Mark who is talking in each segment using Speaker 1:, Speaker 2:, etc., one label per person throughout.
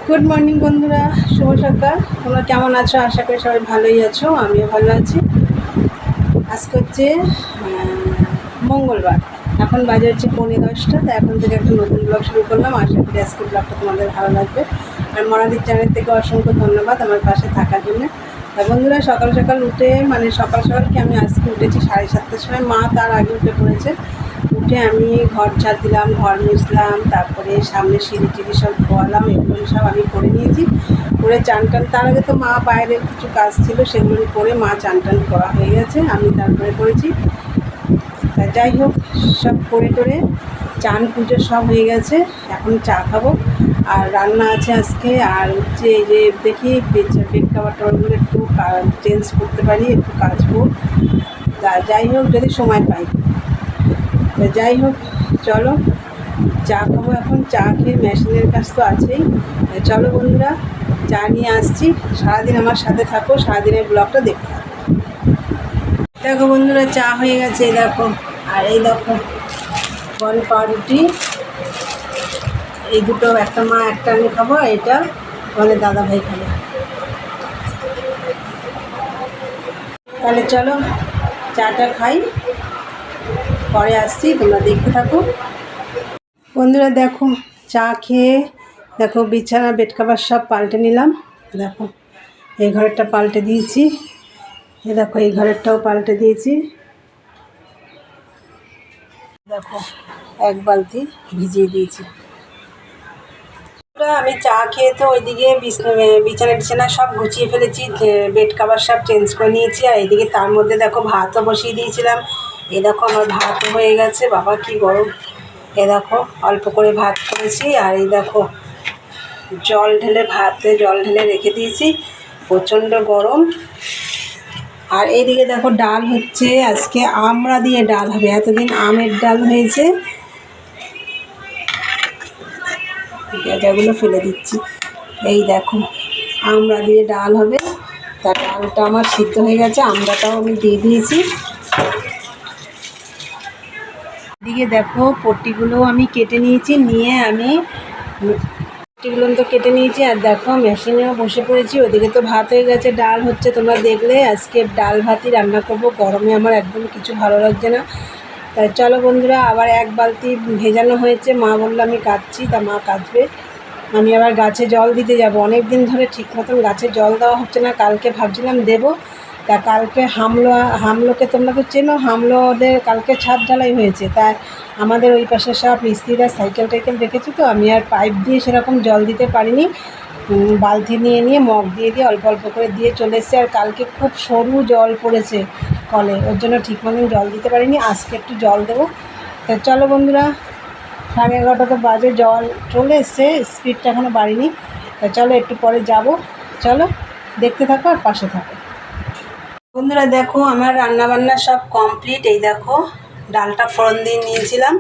Speaker 1: Good morning বন্ধুরা, শুভ সকাল। তোমরা কেমন আছো? আশা করি সবাই ভালোই আছো, আমিও ভালো আছি। আজকে হচ্ছে মঙ্গলবার, এখন বাজে হচ্ছে 9:45। তো এখন থেকে একটা নতুন ব্লগ শুরু করলাম। আশা করি আজকের ব্লগটা তোমাদের ভালো লাগবে। আর মনাদির চ্যানেল থেকে অসংখ্য ধন্যবাদ আমার পাশে থাকার জন্য। বন্ধুরা, সকাল সকাল উঠে সকাল কি আমি আজকে উঠেছি 7:30টার সময়। মা তার আগে উঠে পড়েছে। উঠে আমি ঘর ঝাড় দিলাম, ঘর মুছলাম, তারপরে সামনে সিঁড়ি টিড়ি সব ধোয়ালাম, এগুলো সব আমি করে নিয়েছি। করে চান টান, তার আগে তো মা বাইরের কিছু কাজ ছিল সেগুলো করে মা চান টান করা হয়ে গেছে, আমি তারপরে করেছি। তা যাই হোক, সব করে টোরে চান পুজো সব হয়ে গেছে। এখন চা খাবো আর রান্না আছে আজকে। আর হচ্ছে এই যে দেখি বেড কাভার টাভারগুলো একটু চেঞ্জ করতে পারি, একটু কাচবো। তা যাই হোক, যদি সময় পাই। তো যাই হোক, চলো চা খাবো। এখন চা খেয়ে মেশিনের কাজ তো আছেই। চলো বন্ধুরা, চা নিয়ে আসছি। সারাদিন আমার সাথে থাকো, সারাদিনের ব্লগটা দেখো। দেখো বন্ধুরা, চা হয়ে গেছে, এই দেখো। আর এই দেখো বল পাউরুটি, এই দুটো, একটা মা একটা আমি খাবো, এটা আমাদের দাদা ভাই খাবে। তাহলে চলো চাটা খাই, পরে আসছি, তোমরা দেখতে থাকো। বন্ধুরা দেখো, চা খেয়ে দেখো বিছানা বেড কাভার সব পাল্টে নিলাম। দেখো এই ঘরেরটা পাল্টে দিয়েছি, এ দেখো এই ঘরেরটাও পাল্টে দিয়েছি। দেখো এক বালতি ভিজিয়ে দিয়েছি। আমি চা খেয়ে তো ওইদিকে বিছানা সব গুছিয়ে ফেলেছি, বেড কাভার সব চেঞ্জ করে নিয়েছি। আর এইদিকে তার মধ্যে দেখো ভাতও বসিয়ে দিয়েছিলাম। এ দেখো আমার ভাতও হয়ে গেছে, বাবা কি গরম। এ দেখো অল্প করে ভাত করেছি। আর এই দেখো ভাতে জল ঢেলে রেখে দিয়েছি, প্রচণ্ড গরম। আর এইদিকে দেখো ডাল হচ্ছে, আজকে আমড়া দিয়ে ডাল হবে। এতদিন আমের ডাল হয়েছে, গাঁজাগুলো ফেলে দিচ্ছি। এই দেখো আমড়া দিয়ে ডাল হবে। তা ডালটা আমার সিদ্ধ হয়ে গেছে, আমড়াটাও আমি দিয়ে দিয়েছি। এদিকে দেখো পট্টিগুলো আমি কেটে নিয়েছি, নিয়ে আমি পট্টিগুলো তো কেটে নিয়েছি। আর দেখো মেশিনেও বসে পড়েছি। ওদিকে তো ভাত হয়ে গেছে, ডাল হচ্ছে, তোমরা দেখলে। আজকে ডাল ভাতই রান্না করবো, গরমে আমার একদম কিছু ভালো লাগছে না। তাই চলো বন্ধুরা, আবার এক বালতি ভেজানো হয়েছে, মা বললো আমি কাটছি, তা মা কাটবে। আমি আবার গাছে জল দিতে যাব, অনেক দিন ধরে ঠিক মতন গাছে জল দেওয়া হচ্ছে না। কালকে ভাবছিলাম দেবো। তা কালকে হামলোকে তোমরা তো চেনো, হামলোদের কালকে ছাদ ঢালাই হয়েছে। তাই আমাদের ওই পাশে সব মিস্ত্রিরা সাইকেল টাইকেল রেখেছে, তো আমি আর পাইপ দিয়ে সেরকম জল দিতে পারিনি। বালতি নিয়ে মগ দিয়ে অল্প অল্প করে দিয়ে চলে এসেছে। আর কালকে খুব সরু জল পড়েছে কলে, ওর জন্য ঠিক মতন জল দিতে পারিনি। আজকে একটু জল দেবো। তা চলো বন্ধুরা, 11:30 তো বাজে, জল চলে এসছে, স্পিডটা এখনও বাড়িনি। তা চলো একটু পরে যাব, চলো দেখতে থাকো আর পাশে থাকো। বন্ধুরা দেখো, আমার রান্নাবান্না সব কমপ্লিট। এই দেখো ডালটা ফোড়ন দিয়ে নিয়েছিলাম।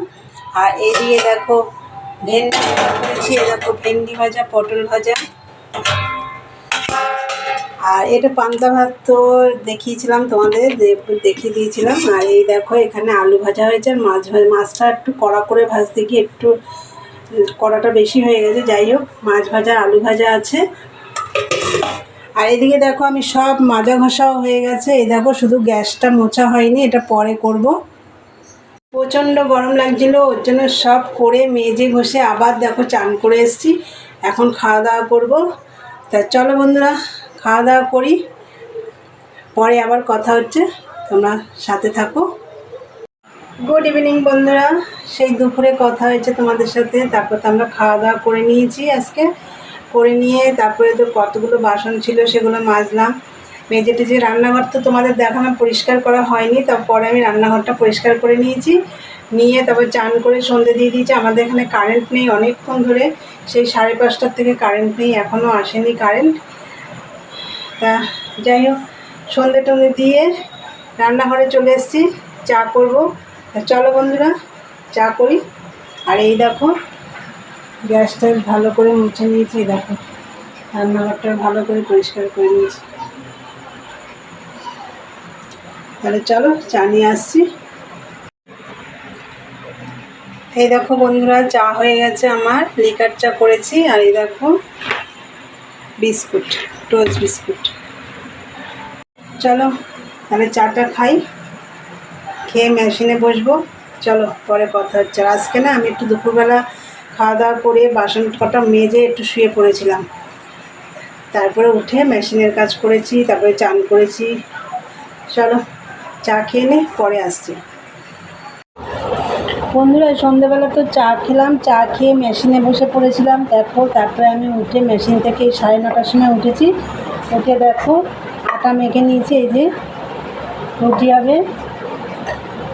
Speaker 1: আর এইদিকে দেখো ভেন্ডি করেছি, এই দেখো ভেন্ডি ভাজা, পটল ভাজা। আর এটা পান্তা ভাত তো দেখিয়েছিলাম তোমাদের, দেখিয়ে দিয়েছিলাম। আর এই দেখো এখানে আলু ভাজা হয়েছে। আর মাছটা একটু কড়া করে ভাজতে গিয়ে একটু কড়াটা বেশি হয়ে গেছে। যাই হোক, মাছ ভাজা আলু ভাজা আছে। আর এদিকে দেখো আমি সব মাজা ঘষাও হয়ে গেছে। এই দেখো শুধু গ্যাসটা মোছা হয়নি, এটা পরে করব। প্রচণ্ড গরম লাগছিল, ওর জন্য সব করে মেজে ঘষে আবার দেখো চান করে এসেছি। এখন খাওয়া দাওয়া করবো। তা চলো বন্ধুরা, খাওয়া দাওয়া করি, পরে আবার কথা হচ্ছে, তোমরা সাথে থাকো। গুড ইভিনিং বন্ধুরা, সেই দুপুরে কথা হয়েছে তোমাদের সাথে। তারপর তো আমরা খাওয়া দাওয়া করে নিয়েছি আজকে। করে নিয়ে তারপরে তো কতগুলো বাসন ছিল সেগুলো মাজলাম, মেজে টেজে। রান্নাঘর তো তোমাদের দেখানো, পরিষ্কার করা হয়নি। তারপরে আমি রান্নাঘরটা পরিষ্কার করে নিয়েছি, নিয়ে তারপর চান করে সন্ধে দিয়ে দিয়েছি। আমাদের এখানে কারেন্ট নেই অনেকক্ষণ ধরে, সেই 5:30টার থেকে কারেন্ট নেই, এখনও আসেনি কারেন্ট। তা যাই হোক, সন্ধে টন্ধে দিয়ে রান্নাঘরে চলে এসেছি, চা করব। চলো বন্ধুরা চা করি। আর এই দেখো গ্যাসটা ভালো করে মুছে নিয়েছি, দেখো রান্নাঘরটা ভালো করে পরিষ্কার করে নিয়েছি। তাহলে চলো চা নিয়ে আসছি। এই দেখো বন্ধুরা, চা হয়ে গেছে আমার, লিকার চা করেছি। আর এই দেখো বিস্কুট, টোস্ট বিস্কুট। চলো তাহলে চাটা খাই, খেয়ে মেশিনে বসবো। চলো পরে কথা হচ্ছে। আর আজকে না আমি একটু দুপুরবেলা খাওয়া দাওয়া করে বাসন কটা মেজে একটু শুয়ে পড়েছিলাম, তারপরে উঠে মেশিনের কাজ করেছি, তারপরে চান করেছি। চলো চা খেয়ে নে, পরে আসছি। বন্ধুরা সন্ধ্যেবেলা তো চা খেলাম, চা খেয়ে মেশিনে বসে পড়েছিলাম। দেখো তারপরে আমি উঠে মেশিন থেকে 9:30টার সময় উঠেছি, উঠে দেখো আটা মেখে নিয়েছি। এই যে রুটি হবে,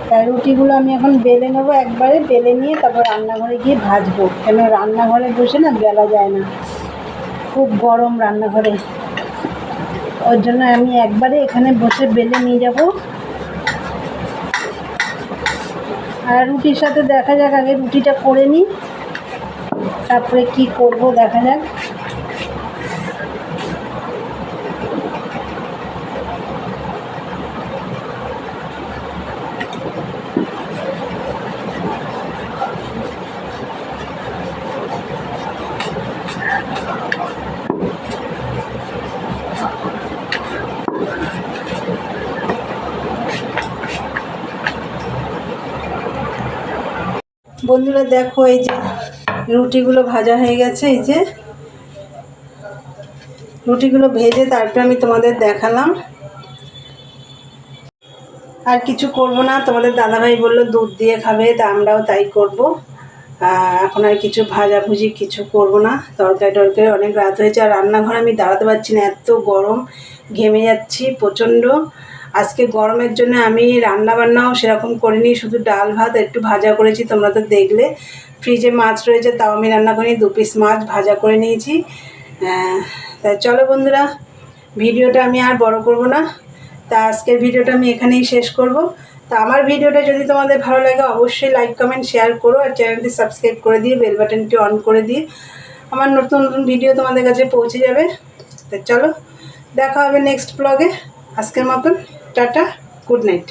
Speaker 1: তাই রুটিগুলো আমি এখন বেলে নেবো, একবারে বেলে নিয়ে তারপর রান্নাঘরে গিয়ে ভাজবো। কেন রান্নাঘরে বসে না বেলা যায় না, খুব গরম রান্নাঘরে, ওর জন্য আমি একবারে এখানে বসে বেলে নিয়ে যাব। আর রুটির সাথে দেখা যাক, আগে রুটিটা করে নিই, তারপরে কি করব দেখা যাক। বন্ধুরা দেখো এই যে রুটিগুলো ভাজা হয়ে গেছে। এই যে রুটিগুলো ভেজে তারপরে আমি তোমাদের দেখালাম। আর কিছু করব না, তোমাদের দাদাভাই বললো দুধ দিয়ে খাবে, তা আমরাও তাই করব। এখন আর কিছু ভাজাভুজি কিছু করব না, তরকারি অনেক রাত হয়েছে। আর রান্নাঘরে আমি দাঁড়াতে পারছি না, এত গরম, ঘেমে যাচ্ছি প্রচণ্ড। আজকে গরমের জন্য আমি রান্নাবান্নাও সেরকম করিনি, শুধু ডাল ভাত একটু ভাজা করেছি, তোমরা তো দেখলে। ফ্রিজে মাছ রয়েছে, তাও আমি রান্না করিনি, 2 পিস মাছ ভাজা করে নিয়েছি। তাই চলো বন্ধুরা, ভিডিওটা আমি আর বড় করব না, তা আজকের ভিডিওটা আমি এখানেই শেষ করব। তা আমার ভিডিওটা যদি তোমাদের ভালো লাগে অবশ্যই লাইক কমেন্ট শেয়ার করো, আর চ্যানেলটি সাবস্ক্রাইব করে দিয়ে বেল বাটনটি অন করে দিয়ে আমার নতুন নতুন ভিডিও তোমাদের কাছে পৌঁছে যাবে। তা চলো দেখা হবে নেক্সট ব্লগে। আজকের মতন টাটা, গুড নাইট।